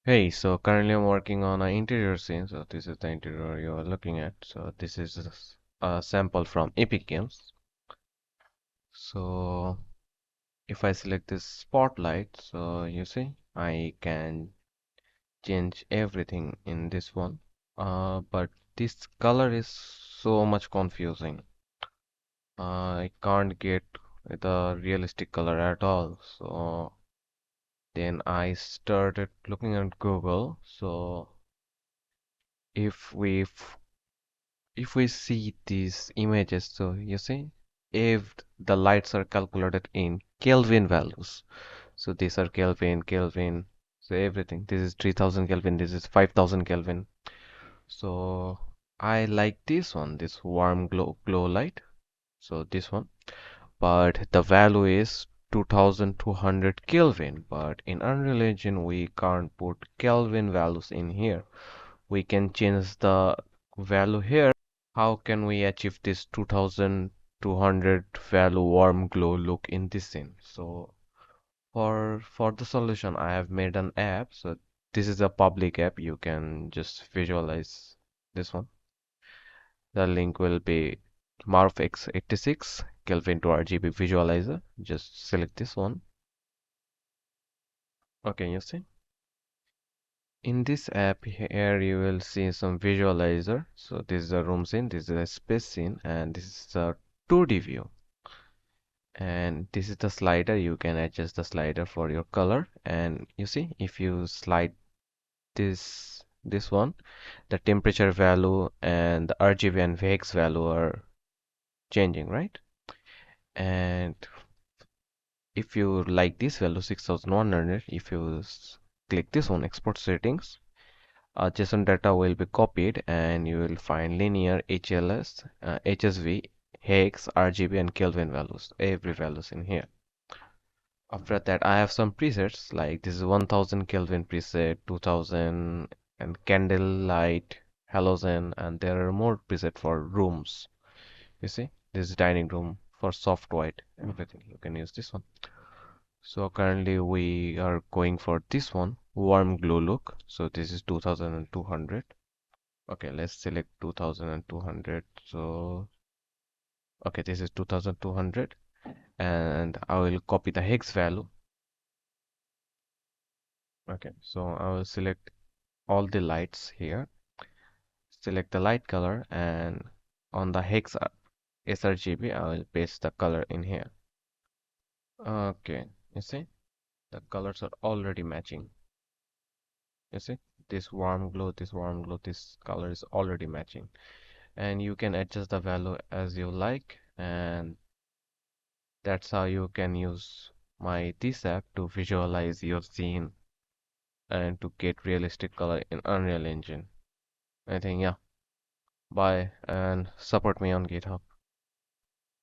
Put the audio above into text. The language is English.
Hey, so currently I'm working on an interior scene. So this is the interior you are looking at. So this is a sample from Epic Games. So if I select this spotlight, so you see I can change everything in this one. But this color is so much confusing. I can't get the realistic color at all. So then I started looking at Google. So if we if we see these images, so you see, if the lights are calculated in Kelvin values, so these are Kelvin, so everything. This is 3000 Kelvin, this is 5000 Kelvin. So I like this one, this warm glow light. So this one, but the value is 2200 Kelvin. But in Unreal Engine, we can't put Kelvin values in here. We can change the value here. How can we achieve this 2200 value warm glow look in this scene? So for the solution, I have made an app. So this is a public app. You can just visualize this one. The link will be MarvX86 Kelvin-to-RGB Visualizer. Just select this one. Okay, you see. In this app here, you will see some visualizer. So this is a room scene, this is a space scene, and this is a 2D view. And this is the slider. You can adjust the slider for your color. And you see, if you slide this one, the temperature value and the RGB and VX value are changing, right? And if you like this value 6100, if you click this one, export settings, JSON data will be copied and you will find linear HLS, HSV, hex, RGB and Kelvin values, every values in here. After that, I have some presets like this is 1000 Kelvin preset, 2000 and Candlelight, Halogen, and there are more preset for rooms. You see, this is dining room for soft white, everything. You can use this one. So currently we are going for this one, warm glow look. So this is 2200. Okay, let's select 2200. So, okay, this is 2200 and I will copy the hex value. Okay, so I will select all the lights here. Select the light color and on the hex sRGB, I will paste the color in here. Okay, you see, the colors are already matching. You see, this warm glow, this color is already matching. And you can adjust the value as you like, and that's how you can use my this app to visualize your scene and to get realistic color in Unreal Engine. I think, yeah. Bye and support me on GitHub.